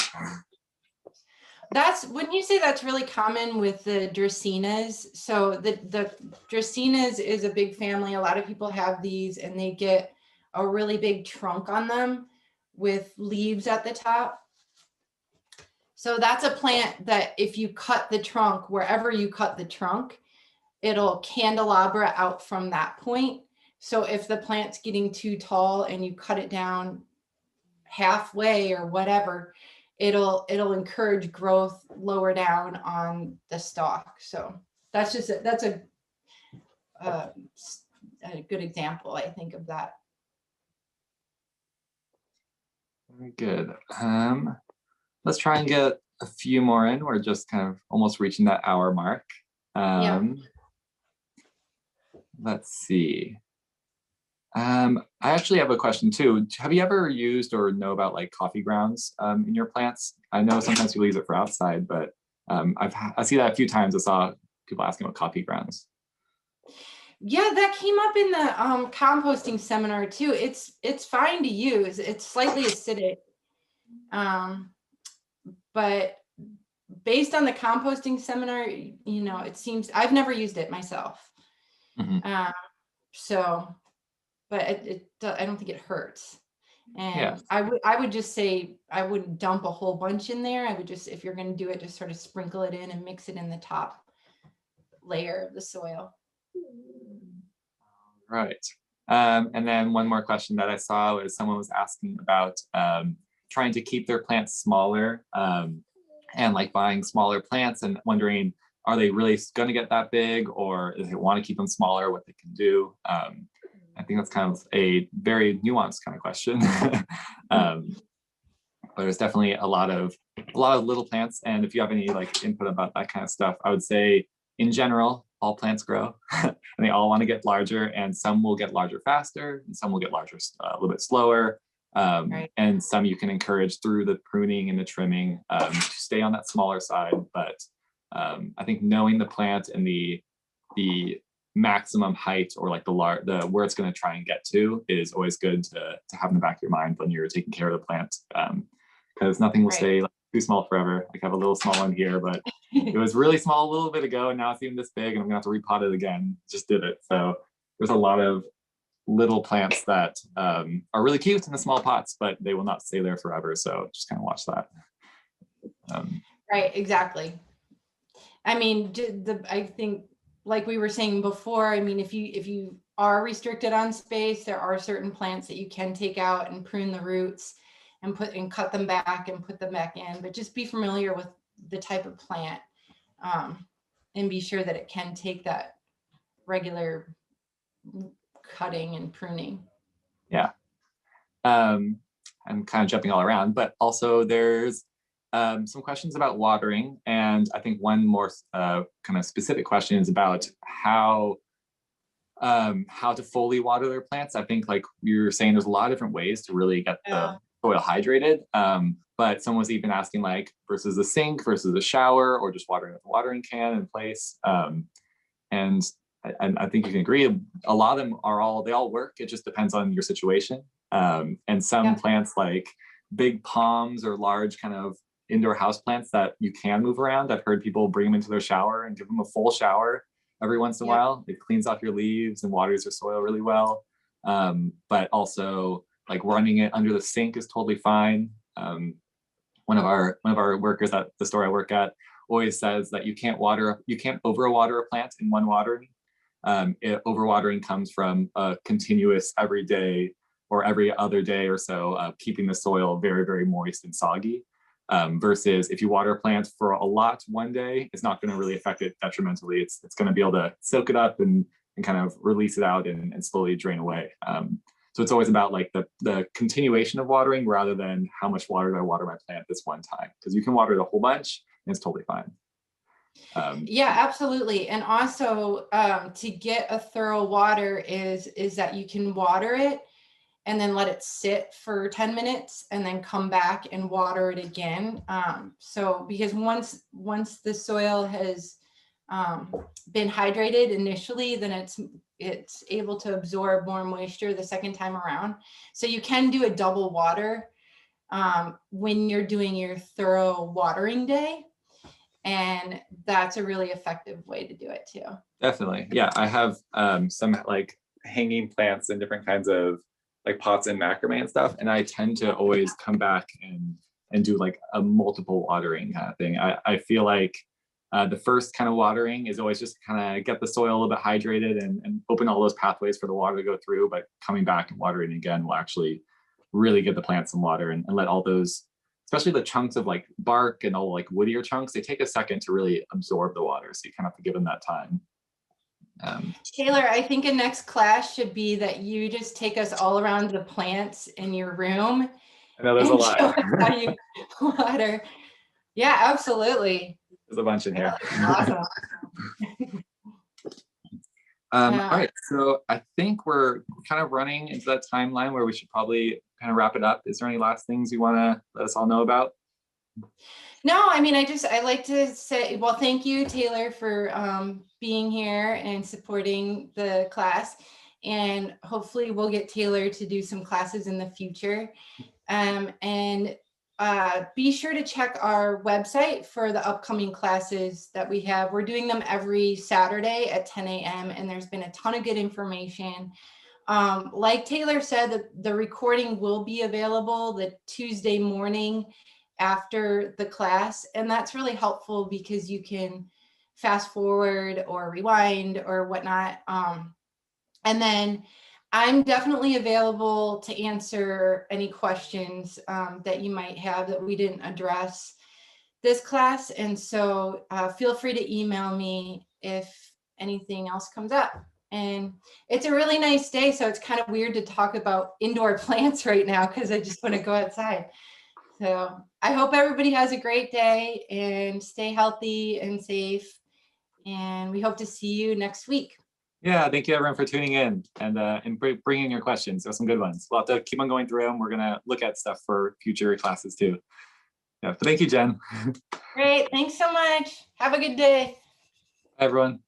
That's when you say that's really common with the Dracaenas. So the Dracaenas is a big family. A lot of people have these and they get a really big trunk on them with leaves at the top. So that's a plant that if you cut the trunk, wherever you cut the trunk, it'll candelabra out from that point. So if the plant's getting too tall and you cut it down halfway or whatever, it'll encourage growth lower down on the stalk. So that's a good example, I think, of that. Very good. Let's try and get a few more in. We're just kind of almost reaching that hour mark. Let's see. I actually have a question too. Have you ever used or know about like coffee grounds in your plants? I know sometimes people use it for outside, but I see that a few times. I saw people asking about coffee grounds. Yeah, that came up in the composting seminar too. It's fine to use. It's slightly acidic, but based on the composting seminar, you know, it seems I've never used it myself. So, but I don't think it hurts. And I would just say I wouldn't dump a whole bunch in there. I would just, if you're going to do it, just sort of sprinkle it in and mix it in the top layer of the soil. Right. And then one more question that I saw was someone was asking about trying to keep their plants smaller and like buying smaller plants and wondering, are they really going to get that big, or if they want to keep them smaller, what they can do? I think that's kind of a very nuanced kind of question. But there's definitely a lot of little plants. And if you have any like input about that kind of stuff, I would say in general, all plants grow and they all want to get larger, and some will get larger faster and some will get larger a little bit slower. Right. And some you can encourage through the pruning and the trimming to stay on that smaller side. But I think knowing the plant and the maximum height, or like the where it's going to try and get to, is always good to have in the back of your mind when you're taking care of the plant, because nothing will stay like too small forever. Like I have a little small one here, but it was really small a little bit ago, and now it's even this big, and I'm gonna have to repot it again. Just did it. So there's a lot of little plants that are really cute in the small pots, but they will not stay there forever. So just kind of watch that. Right, exactly. I mean, I think, like we were saying before, I mean, if you are restricted on space, there are certain plants that you can take out and prune the roots and cut them back and put them back in, but just be familiar with the type of plant, and be sure that it can take that regular cutting and pruning. Yeah. I'm kind of jumping all around, but also there's some questions about watering. And I think one more kind of specific question is about how to fully water their plants. I think, like you were saying, there's a lot of different ways to really get the soil hydrated. But someone was even asking, like, versus a sink versus a shower, or just watering with a watering can in place. And I think you can agree, a lot of them they all work. It just depends on your situation. And some plants, like big palms or large kind of indoor house plants that you can move around, I've heard people bring them into their shower and give them a full shower every once in a while. It cleans off your leaves and waters your soil really well. But also, like, running it under the sink is totally fine. One of our workers at the store I work at always says that you can't overwater a plant in one watering. Overwatering comes from a continuous every day or every other day or so keeping the soil very, very moist and soggy. Versus if you water a plant for a lot one day, it's not going to really affect it detrimentally. It's going to be able to soak it up and kind of release it out and slowly drain away. So it's always about like the continuation of watering rather than how much water do I water my plant this one time, because you can water it a whole bunch and it's totally fine. Yeah, absolutely. And also to get a thorough water is that you can water it and then let it sit for 10 minutes and then come back and water it again. So because once the soil has been hydrated initially, then it's able to absorb more moisture the second time around. So you can do a double water when you're doing your thorough watering day. And that's a really effective way to do it too. Definitely. Yeah, I have some like hanging plants and different kinds of like pots and macrame and stuff. And I tend to always come back and do like a multiple watering kind of thing. I feel like the first kind of watering is always just kind of get the soil a little bit hydrated and open all those pathways for the water to go through. But coming back and watering again will actually really give the plants some water and let all those, especially the chunks of like bark and all like woodier chunks, they take a second to really absorb the water. So you kind of have to give them that time. Taylor, I think a next class should be that you just take us all around the plants in your room. I know there's a lot. Show us how you water. Yeah, absolutely. There's a bunch in here. Awesome. All right, so I think we're kind of running into that timeline where we should probably kind of wrap it up. Is there any last things you want to let us all know about? No, I mean, I like to say, well, thank you, Taylor, for being here and supporting the class. And hopefully we'll get Taylor to do some classes in the future. And be sure to check our website for the upcoming classes that we have. We're doing them every Saturday at 10 a.m. and there's been a ton of good information. Like Taylor said, the recording will be available the Tuesday morning after the class. And that's really helpful because you can fast forward or rewind or whatnot. And then I'm definitely available to answer any questions that you might have that we didn't address this class. And so feel free to email me if anything else comes up. And it's a really nice day, so it's kind of weird to talk about indoor plants right now because I just want to go outside. So I hope everybody has a great day and stay healthy and safe. And we hope to see you next week. Yeah, thank you everyone for tuning in and bringing your questions. There's some good ones. We'll have to keep on going through them. We're gonna look at stuff for future classes too. Yeah, but thank you, Jen. Great, thanks so much. Have a good day. Bye, everyone.